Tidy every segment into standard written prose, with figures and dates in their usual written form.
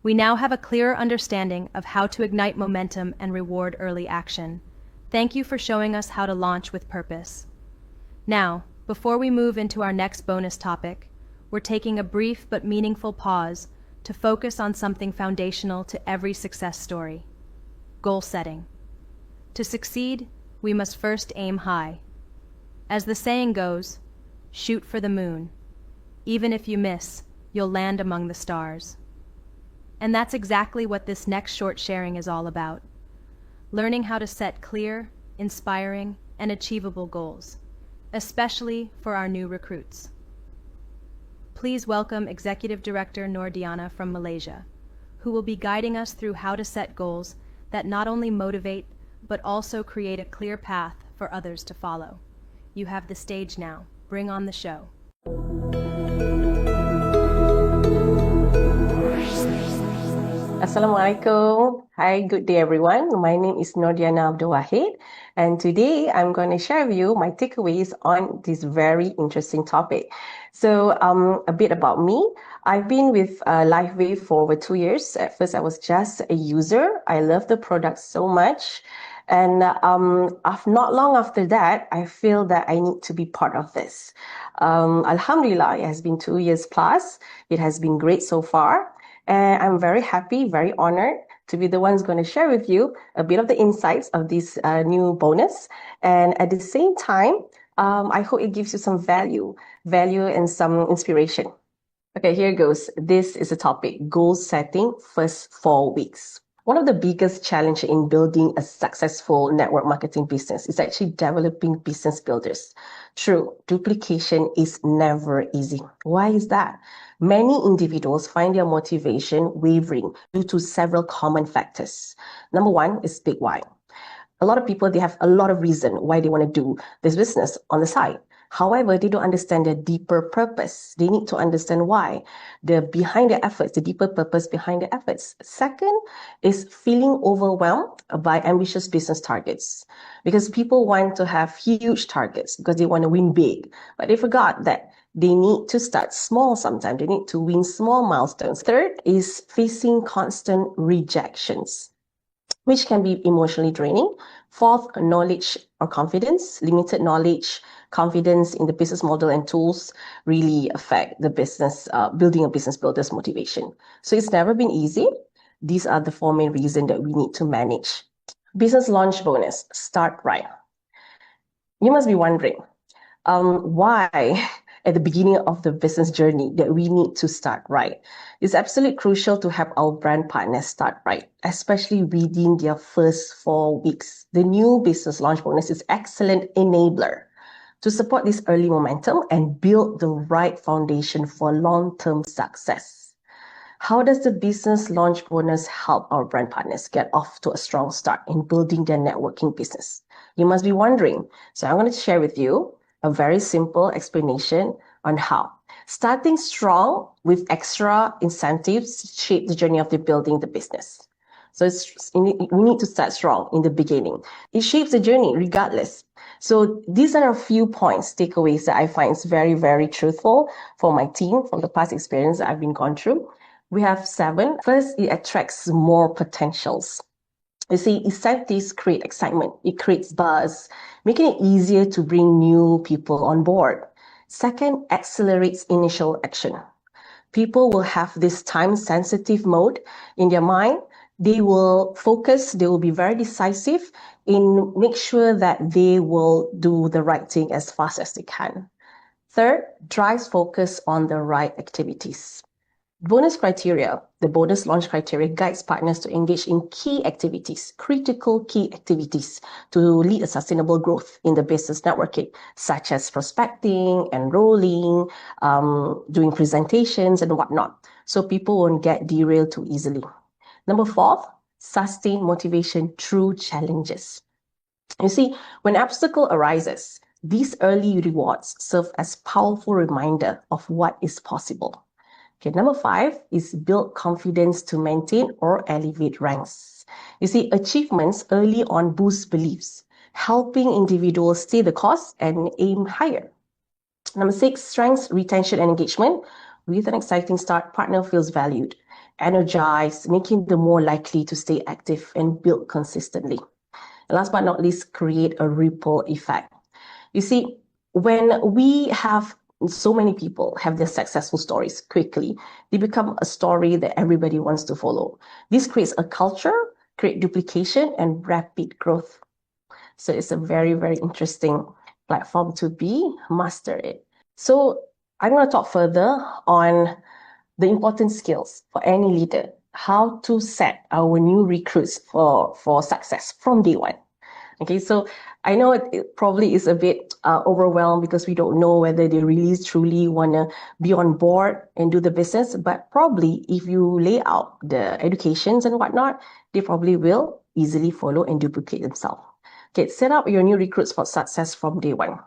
We now have a clearer understanding of how to ignite momentum and reward early action. Thank you for showing us how to launch with purpose. Now, before we move into our next bonus topic, we're taking a brief but meaningful pause to focus on something foundational to every success story: goal setting. To succeed, we must first aim high. As the saying goes, shoot for the moon. Even if you miss, you'll land among the stars. And that's exactly what this next short sharing is all about: learning how to set clear, inspiring, and achievable goals, especially for our new recruits. Please welcome Executive Director Nordiana from Malaysia, who will be guiding us through how to set goals that not only motivate, but also create a clear path for others to follow. You have the stage now. Bring on the show. Assalamualaikum. Hi, good day everyone. My name is Nordiana Abdul Wahid, and today I'm going to share with you my takeaways on this very interesting topic. So a bit about me. I've been with Lifewave for over 2 years. At first I was just a user. I love the product so much. And not long after that, I feel that I need to be part of this. Alhamdulillah, it has been 2 years plus. It has been great so far. And I'm very happy, very honored to be the one who's going to share with you a bit of the insights of this new bonus. And at the same time, I hope it gives you some value and some inspiration. Okay, here goes. This is the topic: goal setting, first 4 weeks. One of the biggest challenges in building a successful network marketing business is actually developing business builders. True, duplication is never easy. Why is that? Many individuals find their motivation wavering due to several common factors. Number one is big why. A lot of people, they have a lot of reason why they want to do this business on the side. However, they don't understand their deeper purpose. They need to understand why, the deeper purpose behind the efforts. Second is feeling overwhelmed by ambitious business targets, because people want to have huge targets because they want to win big, but they forgot that they need to start small sometimes. They need to win small milestones. Third is facing constant rejections, which can be emotionally draining. Fourth, knowledge or confidence. Limited knowledge, confidence in the business model and tools really affect the business, building a business builder's motivation. So it's never been easy. These are the 4 main reasons that we need to manage. Business launch bonus, start right. You must be wondering, why at the beginning of the business journey that we need to start right. It's absolutely crucial to have our brand partners start right, especially within their first 4 weeks. The new business launch bonus is an excellent enabler to support this early momentum and build the right foundation for long-term success. How does the business launch bonus help our brand partners get off to a strong start in building their networking business? You must be wondering. So I'm going to share with you a very simple explanation on how. Starting strong with extra incentives shape the journey of building the business. So we need to start strong in the beginning. It shapes the journey regardless. So these are a few points, takeaways that I find is very, very truthful for my team from the past experience that I've been gone through. We have 7. First, it attracts more potentials. You see, incentives create excitement. It creates buzz, making it easier to bring new people on board. Second, accelerates initial action. People will have this time-sensitive mode in their mind. They will focus, they will be very decisive in make sure that they will do the right thing as fast as they can. Third, drives focus on the right activities. The bonus launch criteria guides partners to engage in key activities, critical key activities to lead a sustainable growth in the business networking, such as prospecting, enrolling, doing presentations and whatnot. So people won't get derailed too easily. Number 4, sustain motivation through challenges. You see, when obstacle arises, these early rewards serve as powerful reminder of what is possible. Okay, number 5 is build confidence to maintain or elevate ranks. You see, achievements early on boost beliefs, helping individuals stay the course and aim higher. Number 6, strengths, retention, and engagement. With an exciting start, partner feels valued energized, making them more likely to stay active and build consistently. And last but not least, create a ripple effect. You see, when we have so many people have their successful stories quickly, they become a story that everybody wants to follow. This creates a culture, create duplication, and rapid growth. So it's a very, very interesting platform to be, master it. So I'm going to talk further on the important skills for any leader, how to set our new recruits for success from day one. Okay, so I know it probably is a bit overwhelmed because we don't know whether they really truly want to be on board and do the business, but probably if you lay out the educations and whatnot, they probably will easily follow and duplicate themselves. Okay, set up your new recruits for success from day one.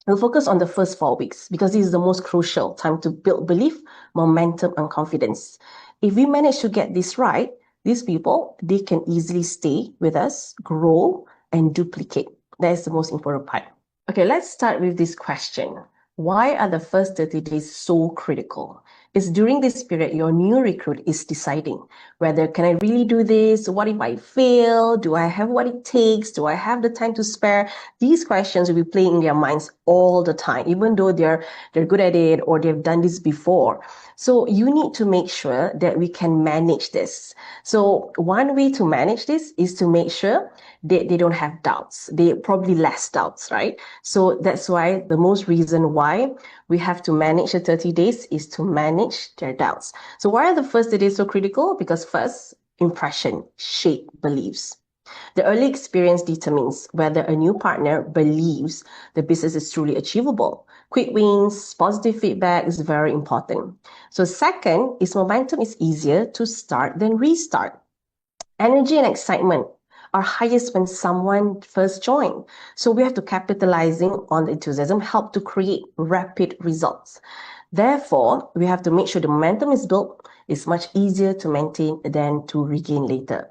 We'll focus on the first 4 weeks because this is the most crucial time to build belief, momentum, and confidence. If we manage to get this right, these people, they can easily stay with us, grow, and duplicate. That is the most important part. Okay, let's start with this question. Why are the first 30 days so critical? It's during this period your new recruit is deciding whether can I really do this? What if I fail? Do I have what it takes? Do I have the time to spare? These questions will be playing in their minds all the time, even though they're good at it or they've done this before. So you need to make sure that we can manage this. So one way to manage this is to make sure they don't have doubts. They probably less doubts, right? So that's why the most reason why we have to manage the 30 days is to manage their doubts. So why are the first 30 days so critical? Because first, impression, shape beliefs. The early experience determines whether a new partner believes the business is truly achievable. Quick wins, positive feedback is very important. So second is momentum is easier to start than restart. Energy and excitement are highest when someone first joined. So we have to capitalizing on the enthusiasm, help to create rapid results. Therefore, we have to make sure the momentum is built. It's much easier to maintain than to regain later.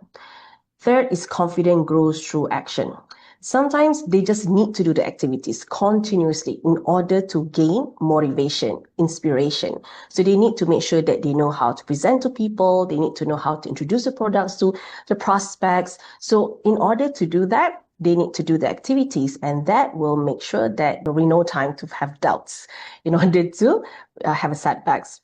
Third is confidence grows through action. Sometimes they just need to do the activities continuously in order to gain motivation, inspiration. So they need to make sure that they know how to present to people. They need to know how to introduce the products to the prospects. So in order to do that, they need to do the activities, and that will make sure that there will be no time to have doubts in order to have setbacks.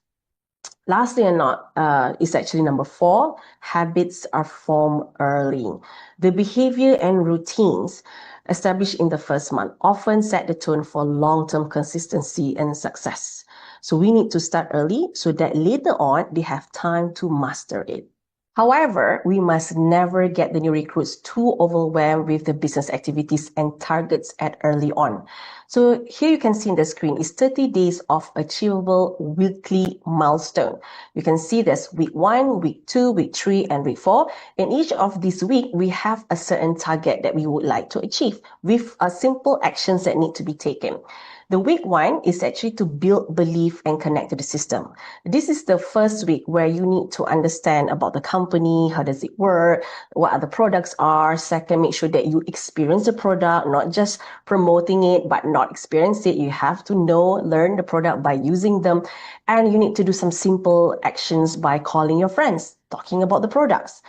Lastly and not is actually number 4, habits are formed early. The behavior and routines established in the first month often set the tone for long-term consistency and success. So we need to start early so that later on they have time to master it. However, we must never get the new recruits too overwhelmed with the business activities and targets at early on. So here you can see in the screen is 30 days of achievable weekly milestone. You can see there's week 1, week 2, week 3, and week 4. In each of these weeks, we have a certain target that we would like to achieve with simple actions that need to be taken. The week 1 is actually to build belief and connect to the system. This is the first week where you need to understand about the company, how does it work, what other products are. Second, make sure that you experience the product, not just promoting it, but not experience it. You have to know, learn the product by using them. And you need to do some simple actions by calling your friends, talking about the products.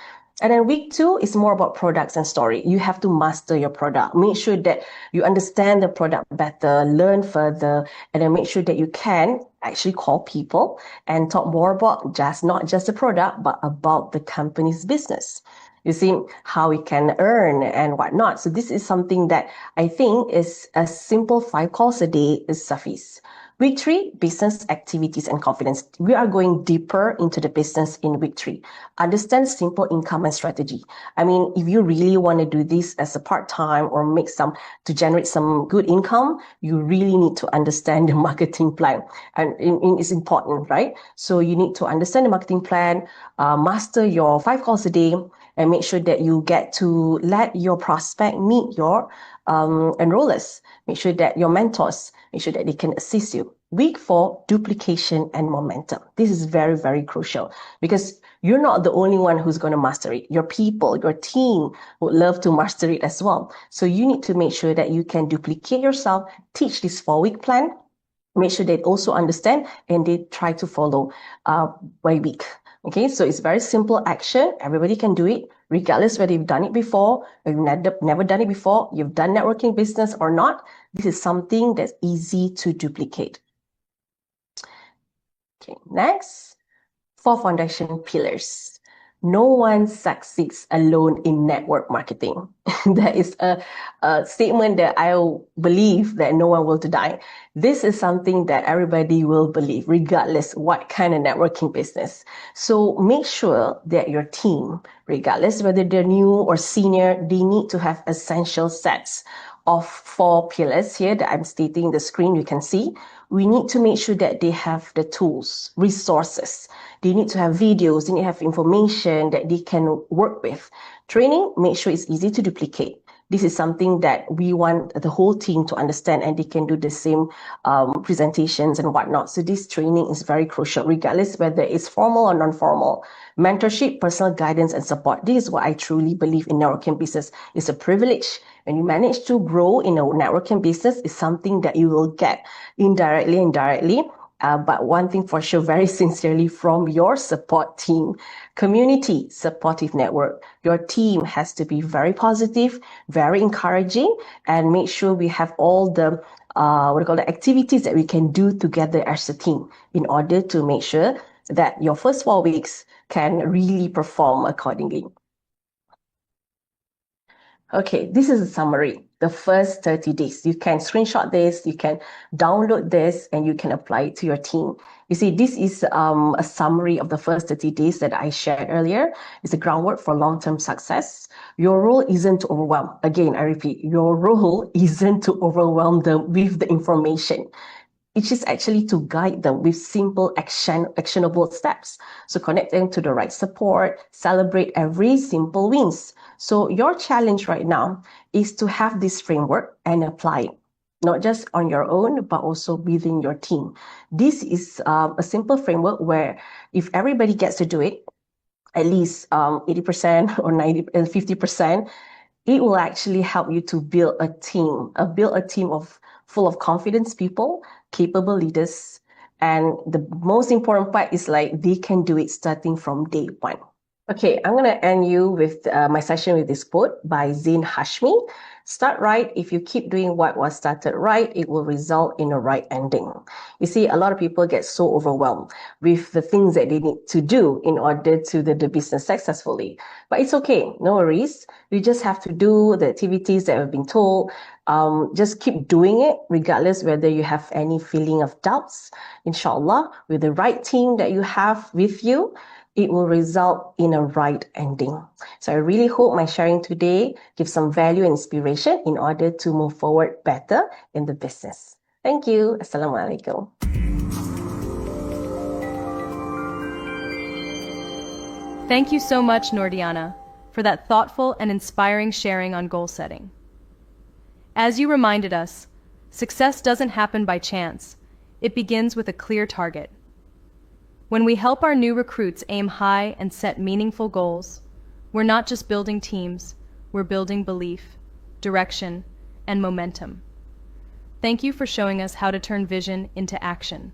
And then week 2 is more about products and story. You have to master your product. Make sure that you understand the product better, learn further, and then make sure that you can actually call people and talk more about not just the product, but about the company's business. You see how we can earn and whatnot. So this is something that I think is a simple 5 calls a day is suffice. Week 3, business activities and confidence. We are going deeper into the business in week 3. Understand simple income and strategy. I mean, if you really want to do this as a part-time or make to generate some good income, you really need to understand the marketing plan. And it's important, right? So you need to understand the marketing plan, master your 5 calls a day, and make sure that you get to let your prospect meet your enrollers. Make sure that your mentors, make sure that they can assist you. Week 4, duplication and momentum. This is very, very crucial because you're not the only one who's going to master it. Your people, your team would love to master it as well. So you need to make sure that you can duplicate yourself, teach this 4-week plan, make sure they also understand and they try to follow by week. Okay, so it's very simple action. Everybody can do it, regardless whether you've done it before or you've never done it before, you've done networking business or not. This is something that's easy to duplicate. Okay, next, 4 foundation pillars. No one succeeds alone in network marketing. That is a statement that I believe that no one will deny. This is something that everybody will believe, regardless what kind of networking business. So make sure that your team, regardless whether they're new or senior, they need to have essential sets of 4 pillars here that I'm stating in the screen. You can see we need to make sure that they have the tools, resources. They need to have videos, they need to have information that they can work with. Training, make sure it's easy to duplicate. This is something that we want the whole team to understand, and they can do the same presentations and whatnot. So this training is very crucial, regardless whether it's formal or non-formal. Mentorship, personal guidance, and support. This is what I truly believe in networking business. It's a privilege. When you manage to grow in a networking business, it's something that you will get indirectly and directly. But one thing for sure, very sincerely from your support team. Community, supportive network. Your team has to be very positive, very encouraging, and make sure we have all the activities that we can do together as a team in order to make sure that your first 4 weeks can really perform accordingly. Okay, this is a summary. The first 30 days. You can screenshot this, you can download this, and you can apply it to your team. You see, this is a summary of the first 30 days that I shared earlier. It's a groundwork for long-term success. Your role isn't to overwhelm. Again, I repeat, your role isn't to overwhelm them with the information. It is actually to guide them with simple actionable steps. So connect them to the right support, celebrate every simple wins. So your challenge right now is to have this framework and apply it, not just on your own, but also within your team. This is a simple framework where if everybody gets to do it, at least 80% or 90 and 50%, it will actually help you to build a team of full of confidence people, capable leaders. And the most important part is like they can do it starting from day 1. Okay, I'm going to end you with my session with this quote by Zain Hashmi. Start right. If you keep doing what was started right, it will result in a right ending. You see, a lot of people get so overwhelmed with the things that they need to do in order to do the business successfully. But it's okay. No worries. You just have to do the activities that have been told. Just keep doing it regardless whether you have any feeling of doubts. Inshallah, with the right team that you have with you, it will result in a right ending. So I really hope my sharing today gives some value and inspiration in order to move forward better in the business. Thank you. Assalamualaikum. Thank you so much, Nordiana, for that thoughtful and inspiring sharing on goal setting. As you reminded us, success doesn't happen by chance. It begins with a clear target. When we help our new recruits aim high and set meaningful goals, we're not just building teams, we're building belief, direction, and momentum. Thank you for showing us how to turn vision into action.